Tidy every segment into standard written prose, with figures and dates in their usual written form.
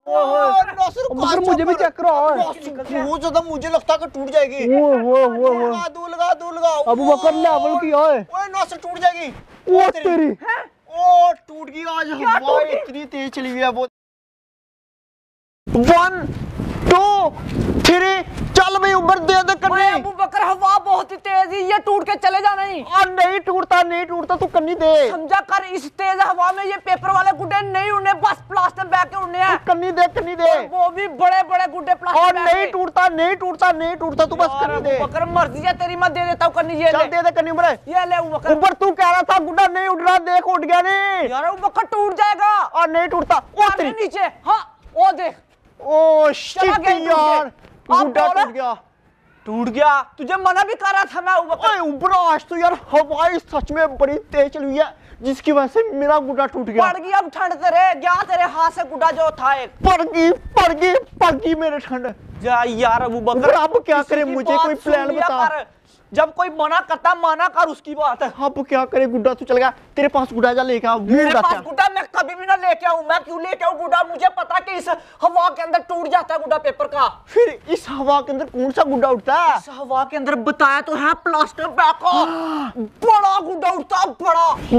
मगर मुझे भी चेक करो। बहुत ज्यादा मुझे लगता है कि टूट जाएगी। लगा अबू बकर लेवल की है। ओए नासिर टूट जाएगी। ओ तेरी ओ टूट गई आज हवा इतनी तेज चली हुई है वो। 1 2 3 चल भाई ऊपर दे दे करनी। अबू बकर हवा बहुत ही तेज है, ये टूट के चले जाना ही। और नहीं टूटता तू करनी दे। समझा कर, इस तेज हवा में ये पेपर वाले गुड्डे नहीं उड़ने, बस प्लास्टिक बैग के उड़ने हैं। करनी दे वो भी बड़े बड़े गुड्डे प्लास्टिक और बैग नहीं टूटता तू बस करनी दे। बकर मर्जी है तेरी, मैं दे देता हूँ करनी। ये चल दे दे करनी ऊपर। ये ले बकर। ऊपर तू कह रहा था गुड्डा नहीं उड़ रहा, देख उठ गया नहीं यार वो बकर टूट जाएगा और नहीं टूटता। ओ तेरी नीचे। हाँ वो देख। ओ शिट यार गुड्डा टूट गया। तुझे मना भी कर रहा था मैं ओए ऊपर। आज तो यार हवा सच में बड़ी तेज चली हुई है जिसकी वजह से मेरा गुड्डा टूट गया। पड़ गई अब ठंड तेरे हाथ से गुड्डा जो था एक। पड़ गई मेरे ठंड। जा यार अबू बकर अब क्या करे, मुझे कोई प्लान बता। जब कोई मना करता माना कर, उसकी बात है। अब क्या करे, गुड्डा तू चल गया। तेरे पास गुड्डा जा लेके आ। मेरे पास गुड्डा मैं कभी भी ना लेके आऊं। मैं क्यों लेके आऊं गुड्डा? मुझे पता कि इस हवा के अंदर टूट जाता है गुड्डा पेपर का। फिर इस हवा के अंदर कौन सा गुड्डा उठता है? इस हवा के अंदर बताया तो है प्लास्टिक बैग का बड़ा गुड्डा उठता है।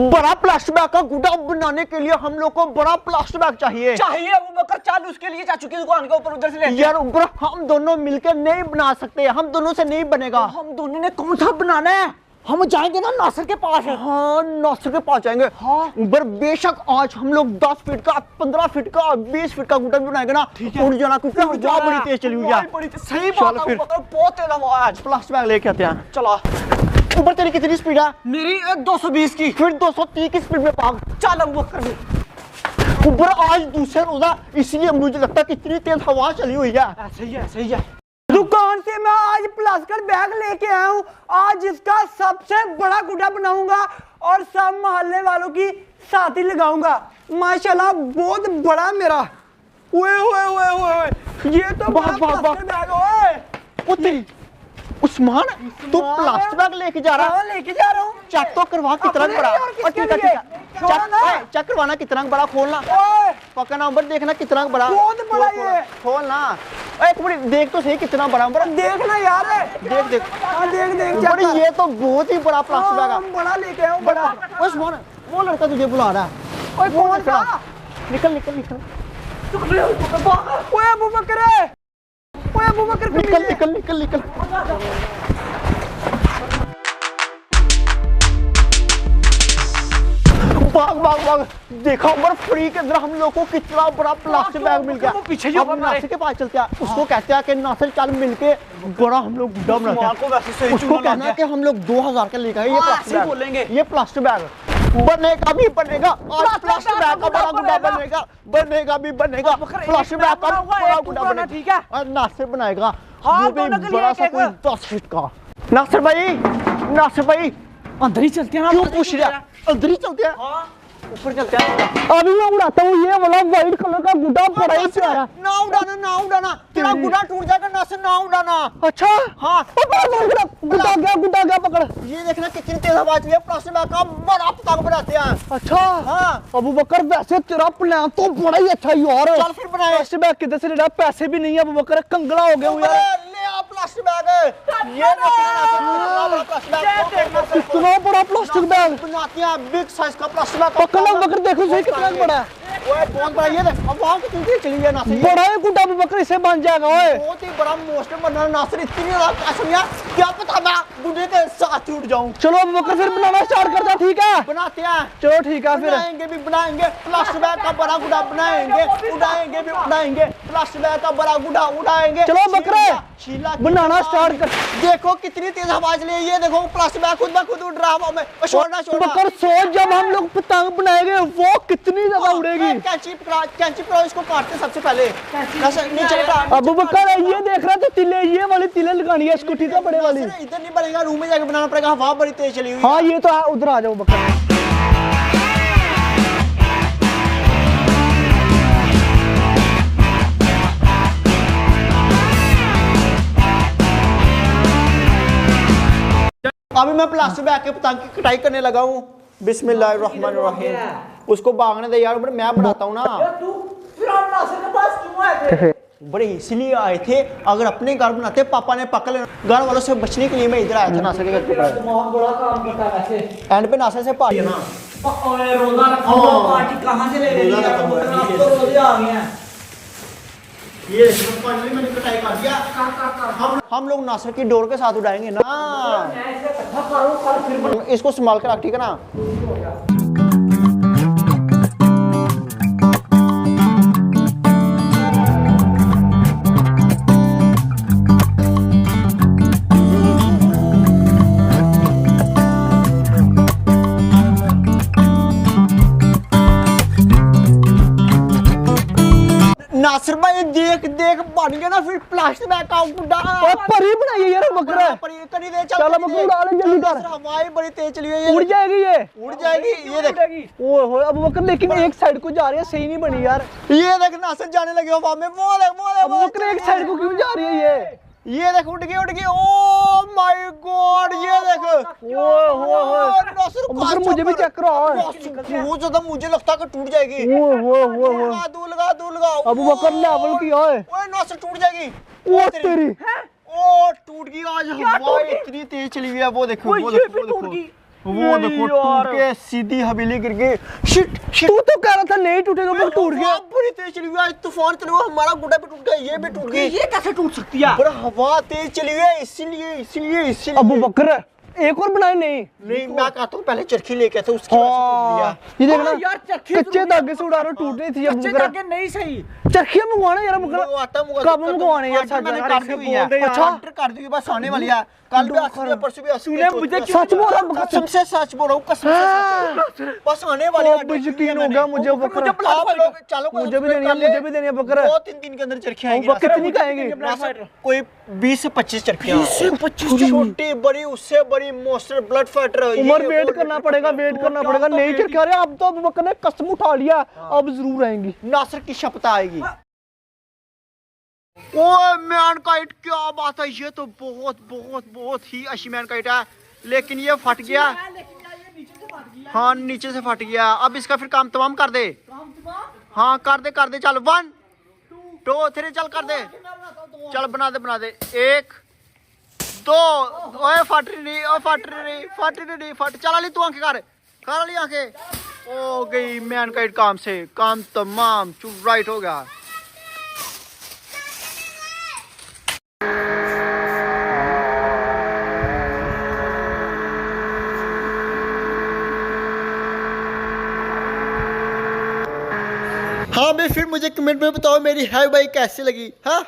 बड़ा प्लास्टिक बैग का गुड्डा बनाने के लिए हम लोग को बड़ा प्लास्टिक बैग चाहिए। अबू बकर चल उसके लिए चाचू की दुकान के ऊपर उधर से ले। यार ऊपर हम दोनों मिलकर नहीं बना सकते, हम दोनों से नहीं बनेगा। हम दोनों ने कौन सा बनाना है? हम जाएंगे ना नासिर के पास। हाँ नासिर के पास जाएंगे। हाँ ऊपर बेशक आज हम लोग 10 फीट का 15 फीट का 20 फीट का गुड्डा भी बनाएंगे ना। उड़ जाना क्योंकि हवा बड़ी तेज चली हुई है। सही बात है, बहुत तेज हवा है आज। प्लास्टिक बैग लेके आते हैं। चला। ऊपर तेरी कितनी स्पीड है? मेरी 220 की। फिर 230 की स्पीड में भाग। चल अबू बकर। ऊपर आज दूसरा रोजा इसलिए मुझे लगता है कितनी तेज हवा चली हुई है। सही है। दुकान से मैं आज प्लास्टिक बैग लेके आया हूँ। आज इसका सबसे बड़ा गुड्डा बनाऊंगा और सब मोहल्ले वालों की साथी लगाऊंगा। माशाल्लाह बहुत बड़ा मेरा। ओए ये तो प्लास्टिक बैग है। ओ तेरी उस्मान तू प्लास्टिक बैग लेके जा रहा है? लेके जा रहा हूँ। चेक तो करवा कितना बड़ा। चेक करवाना कितना बड़ा, खोलना पकड़ना ऊपर देखना कितना बड़ा। बहुत बड़ा ये। खोलना एक मिनट देख तो सही कितना बड़ा बड़ा। देखना यार। देख हाँ देख बड़ी। ये तो बहुत ही बड़ा प्लास्टिक बैग है। बड़ा लेके आया हूँ बड़ा। उस्मान वो लड़का तुझे बुला रहा है। ओए कौन सा? निकल ओए अबू बकर निकल। भाग देखा ऊपर फ्री के अंदर हम लोग को कितना बड़ा प्लास्टिक बैग मिल गया। पीछे अब नासिर के पास चलते हैं। उसको कहते हैं कि नासिर चल मिलके बड़ा हम लोग गुड्डा बनाते हैं। उसको कहना है कि हम लोग 2000 का लेकर आए ये प्लास्टिक बैग। बोलेंगे ये प्लास्टिक बैग बनेगा भी बनेगा और प्लास्टिक बैग का बड़ा गुड्डा बनेगा भी बनेगा। प्लास्टिक बैग का बड़ा गुड्डा बनेगा, ठीक है। और नासिर बनाएगा हाँ, वो भी दोनों के लिए बड़ा सा कोई 10 फीट का। नासिर भाई अंदर ही चलते हैं ना। क्यों पूछ रहा है? अंदर ही चलते हैं। ऊपर चलते हैं। अभी मैं उड़ाता हूँ ये वाला व्हाइट कलर का गुड्डा बड़ा ही प्यारा। ना उड़ाना तेरा गुड्डा टूट जाएगा। नासिर ना उड़ाना। अच्छा हाँ गुड्डा गया पकड़। ये देखना कितनी तेज आवाज है। प्लास्टिक बैग का बड़ा पतंग बनाते हैं। अच्छा हाँ अबू बकर वैसे तेरा प्लान तो बड़ा ही अच्छा यार। चल फिर बनाए। प्लास्टिक बैग किधर से लेना? पैसे भी नहीं है अबू बकर, कंगला हो गया हूँ यार। ले आ प्लास्टिक बैग। ये कितना बड़ा प्लास्टिक बैग बनाते हैं। बिग साइज का प्लास्टिक बैग। बकर देखो सही कितना बड़ा है। ओए बहुत बड़ा। ये देख अब वहां कितनी तेज चली है नासिर। बड़ा है गुड्डा अबू बकर, इसे बन जाएगा। ओए बहुत ही बड़ा मोस्टर बनना नासिर। इतनी ज्यादा कसम यार, क्या पता मैं गुड्डे के साथ टूट जाऊं। चलो अबू बकर फिर बनाना स्टार्ट करते हैं। ठीक है बनाते हैं। चलो ठीक है फिर बनाएंगे प्लास्टिक बैग का बड़ा गुड्डा बनाएंगे। उड़ाएंगे प्लास्टिक बैग का बड़ा गुड्डा उड़ाएंगे। चलो बकरे बनाना स्टार्ट कर। देखो कितनी तेज आवाज ले। ये देखो प्लास्टिक बैग खुद ब खुद उड़ रहा हवा में। छोड़ना बकर सोच जब हम लोग पतंग बनाएंगे वो कितनी ज्यादा उड़ेगी। कैंची पकड़ो इसको काटते सबसे पहले। नीचे अबू बकर ये देख रहा था तिले, ये वाली तिले लगानी है इसको। ठीक है बड़े वाली। इधर नहीं बनेगा, रूम में जाके बनाना पड़ेगा। हवा बड़ी तेज चली हुई। हाँ ये तो है, उधर आ जाओ बकर। अभी मैं प्लास्टिक बैग के पतंग की कटाई करने लगा हूँ। बिस्मिल्लाहिर्रहमानिर्रहीम। उसको भागने दे यार, मैं बनाता हूँ ना। तू फिर हम नासिर के पास क्यों बड़े इसलिए आए थे, अगर अपने घर बनाते पापा ने पकड़ लेना। घर वालों से बचने के लिए मैं इधर आया था नासर के घर पे। बहुत बड़ा काम करता है वैसे। एंड पे नासर से पार्टी ना ओए रोजा रखूंगा, पार्टी कहां से ले लेनी यार, आप तो रोजे आ गए हैं। ये फाइनली मैंने कटाई कर दिया। हम लोग नासर की डोर के साथ उड़ाएंगे ना। मैं इसे इकट्ठा करूं कल फिर इसको संभाल कर रख, ठीक है ना। नासिर भाई देख देख बन गया ना फिर प्लास्टिक बैग का गुड्डा। परी बनाई है यार बकरा। करी दे चल अब उड़ा ले जल्दी कर। हवाएं बड़ी तेज चली हुई है। उड़ जाएगी ये। उड़ जाएगी ये देख। ओए होए अब बकर लेकिन एक साइड को जा रही है, सही नहीं बनी यार। ये देख नासिर जाने लगे हवा में। वो देख अब बकर एक साइड को क्यों जा रही है ये देख उड़ गई उड़ गई। ओ माय गॉड ये देख। ओए होए नासिर बकर मुझे भी चेक करो। बहुत ज्यादा मुझे लगता है कि टूट जाएगी। ओए होए लगा दू लगा। अब बकर लेवल की है। ओए नासिर टूट जाएगी। ओ तेरी ओ टूट गई आज हवा इतनी तेज चली हुई है। वो देखो वो देखो वो देखो टूट के सीधी हवेली गिर गई। शिट तू तो कह रहा था नहीं टूटेगा पर टूट गया। बड़ी तेज चली हुई है, तूफान चल हुआ, हमारा गुड्डा भी टूट गया, ये भी टूट गई। ये कैसे टूट सकती है? पर हवा तेज चली हुई है इसीलिए अबू बकर एक और बनाए नहीं मैं कहता हूँ पहले चरखी लेके थे उसकी वजह से टूट गया। ये देखना यार चरखी कच्चे धागे से उड़ा रहा टूट नहीं थी अब कच्चे बकर। धागे नहीं सही। चरखियां मंगवाना यार बकर। कब मंगवाने यार मैंने साजा कर दी हुई है। अच्छा ऑर्डर कर दी बस आने वाली है। कल भी आसू परसों भी आसू। तूने मुझे सच बोल रहा बकर। कसम से सच बोल रहा हूँ कसम से बस आने वाली है। अब यकीन हो गया मुझे बकर। आप लोग चलो मुझे भी देनी है बकर। 2-3 दिन के अंदर चरखियां आएंगी। बकर कितनी खाएंगे? कोई 20 से 25 चरखियां। 20 से 25 छोटी बड़ी उससे बड़ी मोस्टर ब्लड फाइटर। उमर वेट करना पड़ेगा नहीं चरखियां। अरे अब तो बकर ने कसम उठा लिया अब जरूर आएंगी। नासिर की शपथ आएगी। ओए मैनकाइट क्या बात है, ये तो बहुत ही अच्छी मैनकाइट है, लेकिन ये फट गया। हाँ नीचे से फट गया। अब इसका फिर काम तमाम कर दे। हाँ कर दे चल 1 2 3 चल कर दे। चल बना दे 1 2। ओए फट रही चल अली तू आंखें कर अली आंखें। हो गई मैनकाइट काम तमाम राइट हो गया। हाँ भाई फिर मुझे कमेंट में बताओ मेरी है भाई कैसी लगी। हाँ